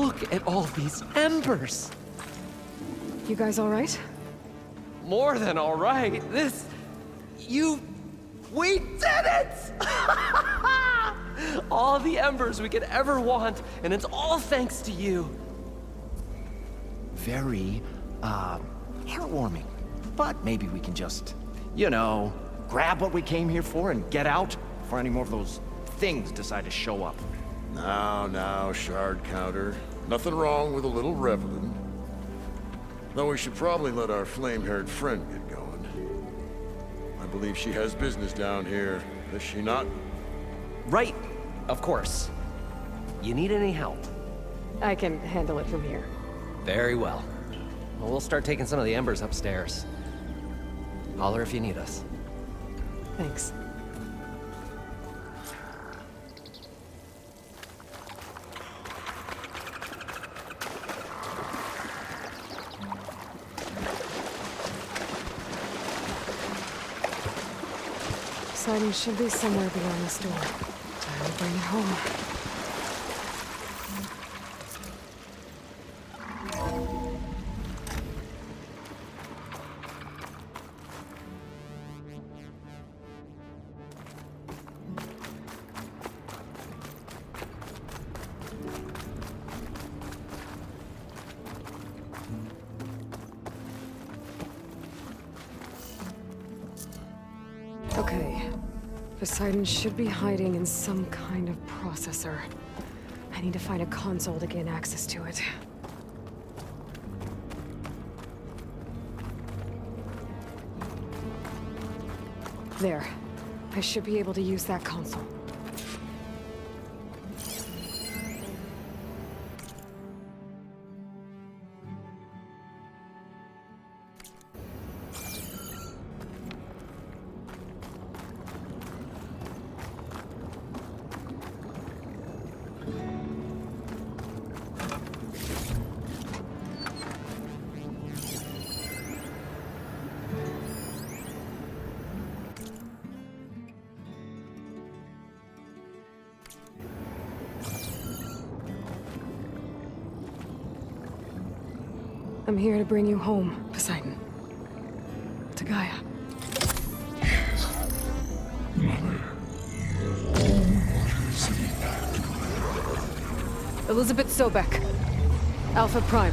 Look at all these embers. You guys all right? More than all right. We did it! All the embers we could ever want, and it's all thanks to you. Very, heartwarming. But maybe we can just, grab what we came here for and get out before any more of those things decide to show up. Now, shard counter. Nothing wrong with a little reveling. Though we should probably let our flame-haired friend get going. I believe she has business down here, does she not? Right, of course. You need any help? I can handle it from here. Very well. Well, we'll start taking some of the embers upstairs. Holler if you need us. Thanks. Poseidon should be somewhere beyond this door. Time to bring it home. Okay. Poseidon should be hiding in some kind of processor. I need to find a console to gain access to it. There. I should be able to use that console. I'm here to bring you home, Poseidon. To Gaia. Elizabeth Sobek. Alpha Prime.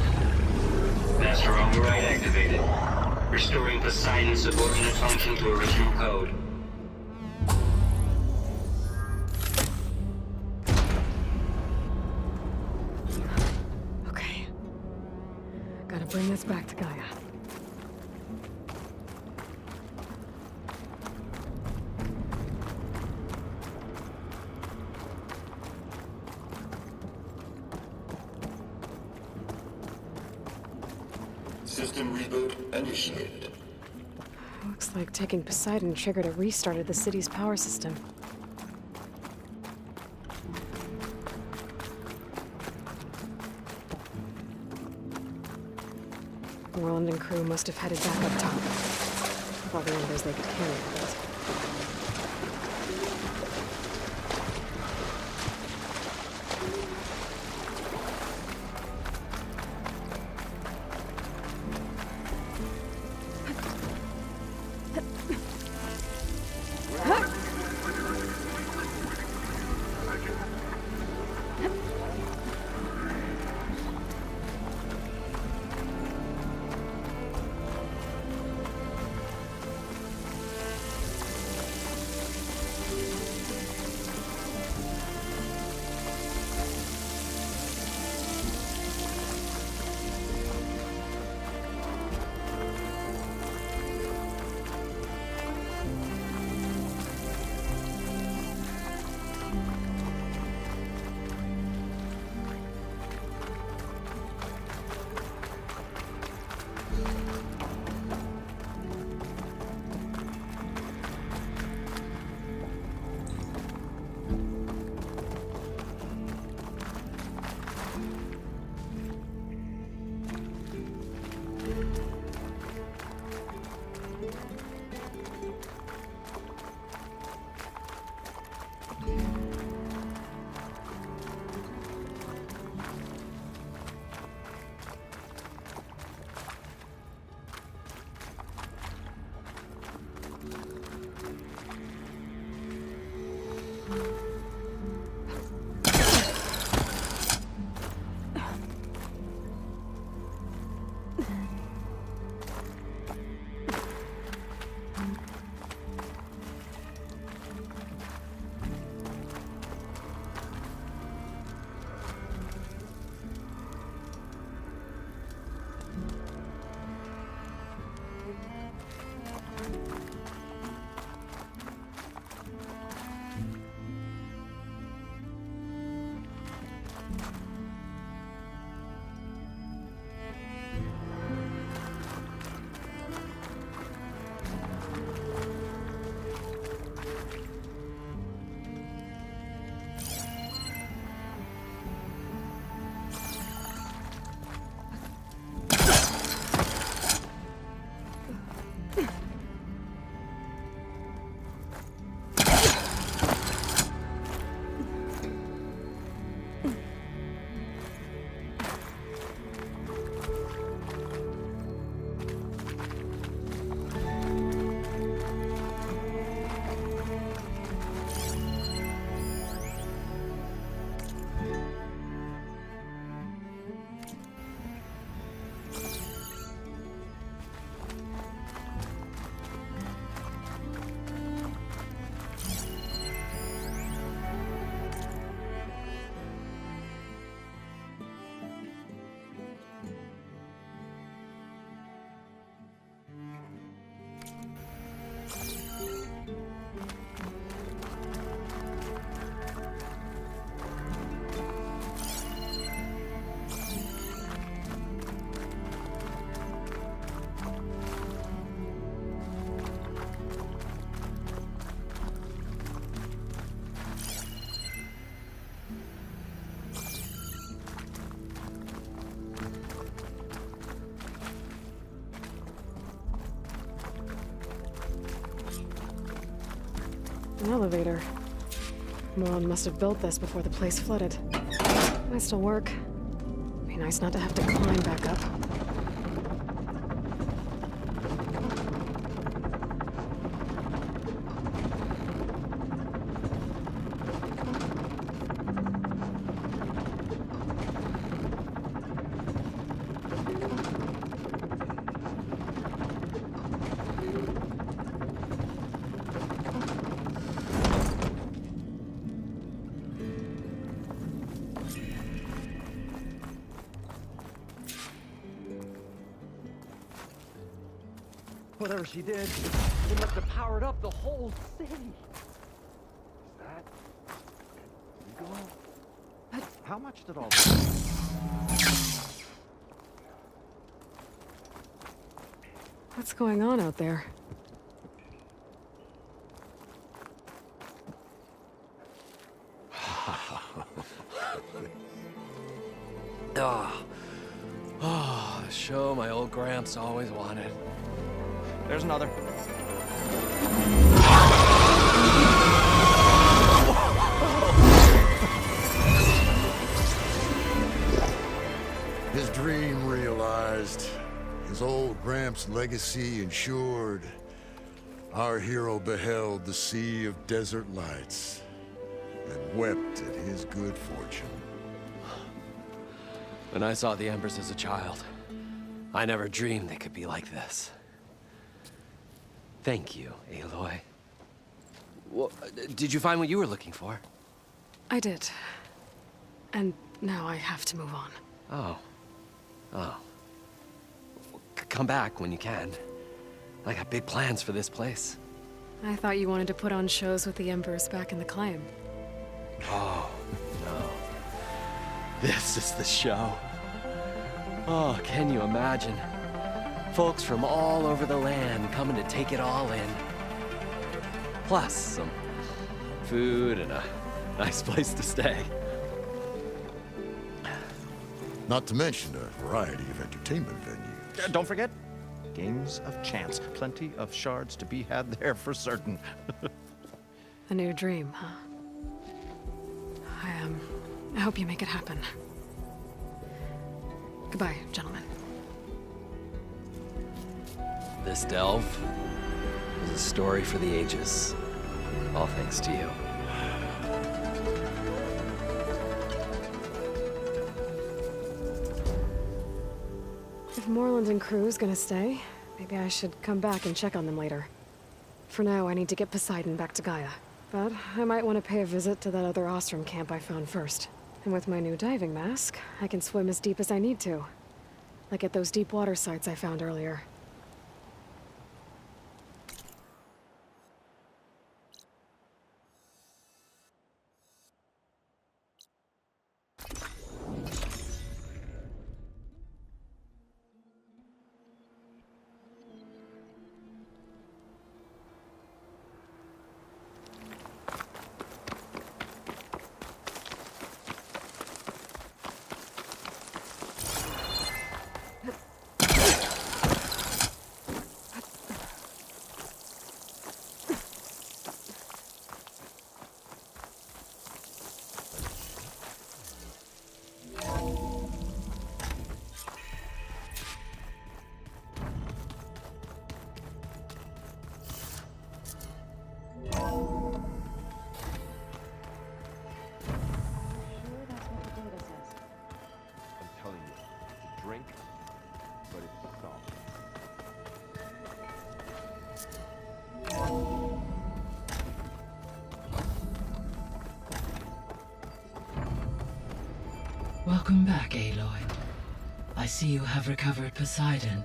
Master override activated. Restoring Poseidon's subordinate function to original code. Okay. Gotta bring this back to Gaia. System reboot initiated. Looks like taking Poseidon triggered a restart of the city's power system. Roland and crew must have headed back up top. Probably numbers they could carry a bit. An elevator. Moron must have built this before the place flooded. Might still work. Be nice not to have to climb back up. Whatever she did, it must have powered up the whole city. Is that legal? How much did all this? What's going on out there? Oh, the show my old Gramps always wanted. There's another. His dream realized. His old Gramps' legacy ensured. Our hero beheld the sea of desert lights and wept at his good fortune. When I saw the embers as a child, I never dreamed they could be like this. Thank you, Aloy. Well, did you find what you were looking for? I did. And now I have to move on. Oh. Oh. Come back when you can. I got big plans for this place. I thought you wanted to put on shows with the Embers back in the Claim. Oh, no. This is the show. Oh, can you imagine? Folks from all over the land coming to take it all in. Plus some food and a nice place to stay. Not to mention a variety of entertainment venues. Don't forget, games of chance. Plenty of shards to be had there for certain. A new dream, huh? I hope you make it happen. Goodbye, gentlemen. This delve is a story for the ages. All thanks to you. If Moreland and crew's gonna stay, maybe I should come back and check on them later. For now, I need to get Poseidon back to Gaia. But I might want to pay a visit to that other Ostrom camp I found first. And with my new diving mask, I can swim as deep as I need to. Like at those deep water sites I found earlier. Drink, but it's soft. Welcome back, Aloy. I see you have recovered Poseidon.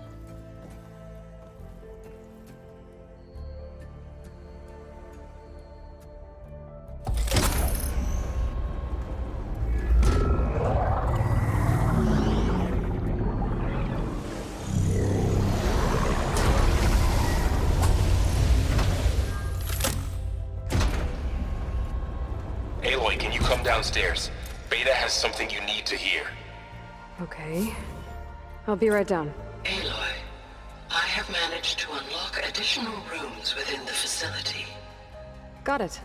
Aloy, can you come downstairs? Beta has something you need to hear. Okay. I'll be right down. Aloy, I have managed to unlock additional rooms within the facility. Got it.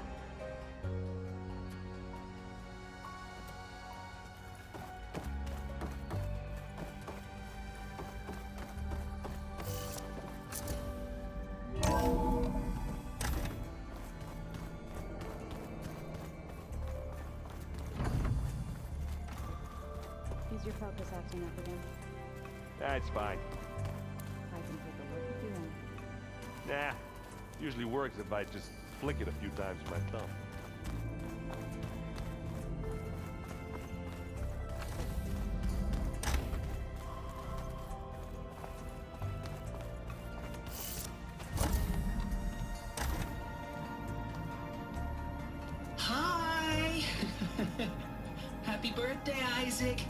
focus acting up again. That's fine. I can take a look if you want. Nah. Usually works if I just flick it a few times with my thumb. Hi! Happy birthday, Isaac.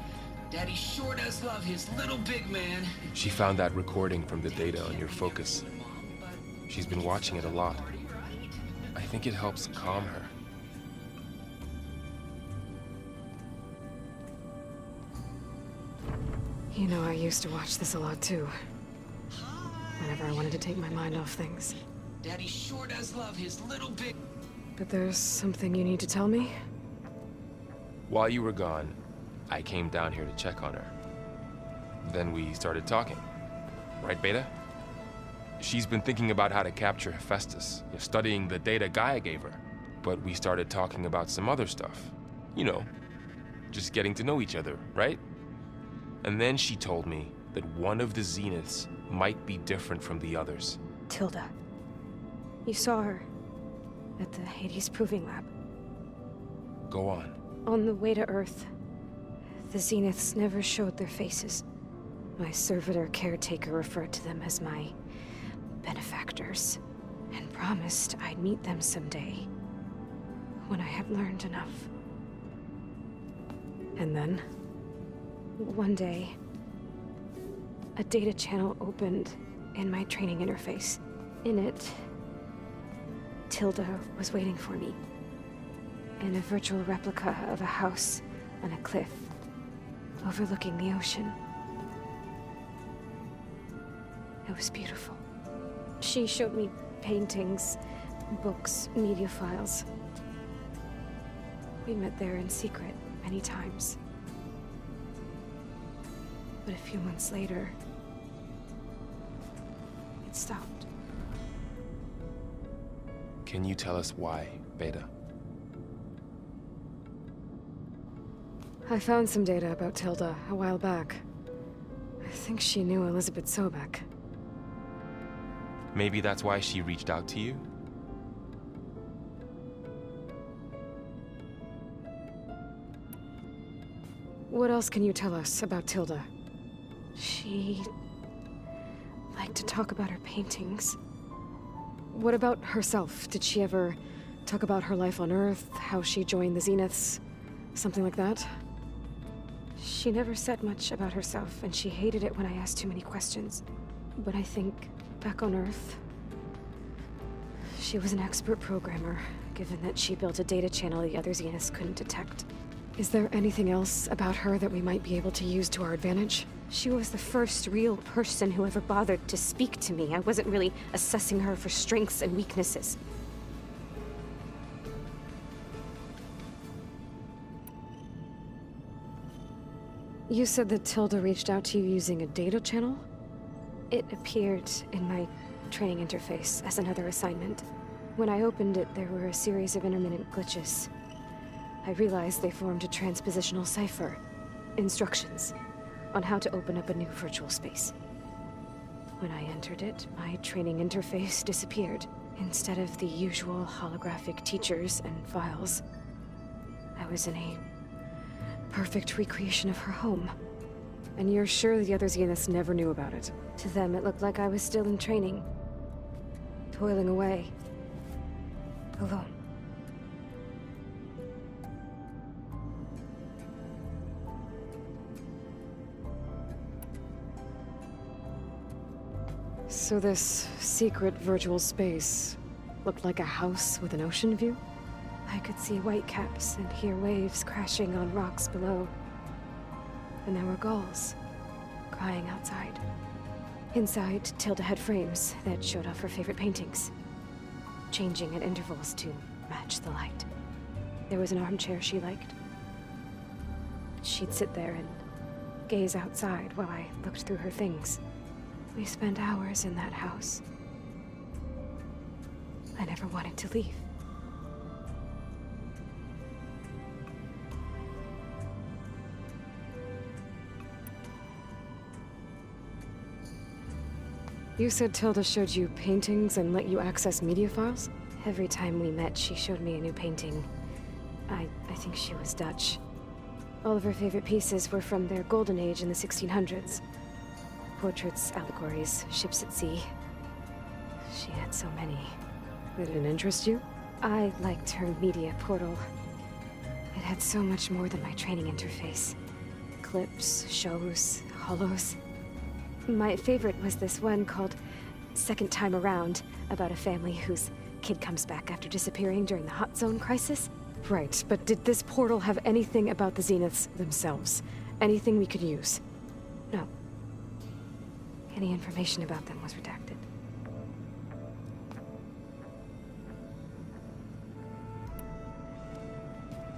Daddy sure does love his little big man. She found that recording from the data on your focus. She's been watching it a lot. I think it helps calm her. You know, I used to watch this a lot too. Whenever I wanted to take my mind off things. Daddy sure does love his little big... But there's something you need to tell me? While you were gone, I came down here to check on her. Then we started talking. Right, Beta? She's been thinking about how to capture Hephaestus, studying the data Gaia gave her. But we started talking about some other stuff. You know, just getting to know each other, right? And then she told me that one of the Zeniths might be different from the others. Tilda. You saw her at the Hades Proving Lab. Go on. On the way to Earth, the Zeniths never showed their faces. My servitor caretaker referred to them as my benefactors, and promised I'd meet them someday, when I had learned enough. And then, one day, a data channel opened in my training interface. In it, Tilda was waiting for me, in a virtual replica of a house on a cliff, overlooking the ocean. It was beautiful. She showed me paintings, books, media files. We met there in secret many times. But a few months later, it stopped. Can you tell us why, Beta? I found some data about Tilda a while back. I think she knew Elizabeth Sobek. Maybe that's why she reached out to you? What else can you tell us about Tilda? She liked to talk about her paintings. What about herself? Did she ever talk about her life on Earth, how she joined the Zeniths, something like that? She never said much about herself, and she hated it when I asked too many questions. But I think, back on Earth, she was an expert programmer, given that she built a data channel the other Zeniths couldn't detect. Is there anything else about her that we might be able to use to our advantage? She was the first real person who ever bothered to speak to me. I wasn't really assessing her for strengths and weaknesses. You said that Tilda reached out to you using a data channel? It appeared in my training interface as another assignment. When I opened it, there were a series of intermittent glitches. I realized they formed a transpositional cipher. Instructions on how to open up a new virtual space. When I entered it, my training interface disappeared. Instead of the usual holographic teachers and files, I was in a perfect recreation of her home. And you're sure the other Zeniths never knew about it? To them, it looked like I was still in training. Toiling away. Alone. So this secret virtual space looked like a house with an ocean view? I could see whitecaps and hear waves crashing on rocks below. And there were gulls crying outside. Inside, Tilda had frames that showed off her favorite paintings, changing at intervals to match the light. There was an armchair she liked. She'd sit there and gaze outside while I looked through her things. We spent hours in that house. I never wanted to leave. You said Tilda showed you paintings and let you access media files? Every time we met, she showed me a new painting. I think she was Dutch. All of her favorite pieces were from their golden age in the 1600s. Portraits, allegories, ships at sea. She had so many. They didn't interest you? I liked her media portal. It had so much more than my training interface. Clips, shows, holos. My favorite was this one called Second Time Around, about a family whose kid comes back after disappearing during the Hot Zone crisis. Right, but did this portal have anything about the Zeniths themselves? Anything we could use? No. Any information about them was redacted.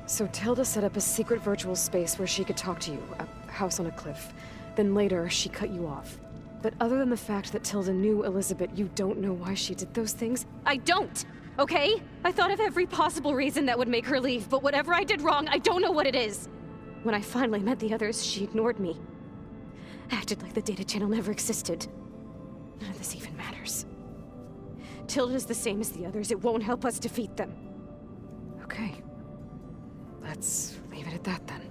So Tilda set up a secret virtual space where she could talk to you, a house on a cliff. Then later, she cut you off. But other than the fact that Tilda knew Elizabeth, you don't know why she did those things? I don't! Okay? I thought of every possible reason that would make her leave, but whatever I did wrong, I don't know what it is. When I finally met the others, she ignored me. Acted like the data channel never existed. None of this even matters. Tilda's the same as the others. It won't help us defeat them. Okay. Let's leave it at that then.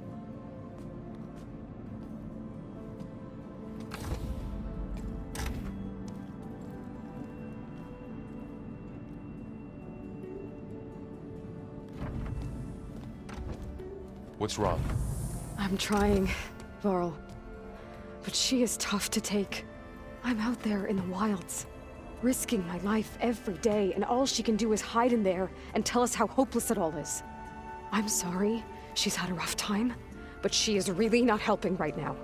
What's wrong? I'm trying, Varl. But she is tough to take. I'm out there in the wilds, risking my life every day, and all she can do is hide in there and tell us how hopeless it all is. I'm sorry, she's had a rough time, but she is really not helping right now.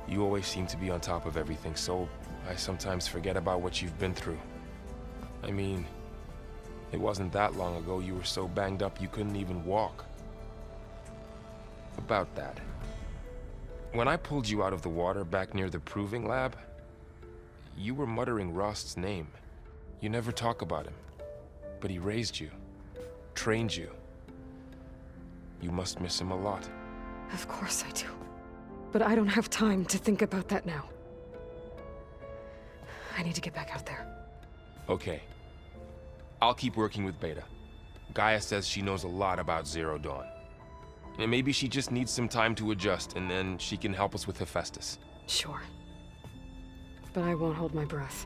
You always seem to be on top of everything, so I sometimes forget about what you've been through. I mean, it wasn't that long ago you were so banged up you couldn't even walk. About that. When I pulled you out of the water back near the proving lab, you were muttering Rost's name. You never talk about him, but he raised you, trained you. You must miss him a lot. Of course I do. But I don't have time to think about that now. I need to get back out there. Okay. I'll keep working with Beta. Gaia says she knows a lot about Zero Dawn. And maybe she just needs some time to adjust, and then she can help us with Hephaestus. Sure. But I won't hold my breath.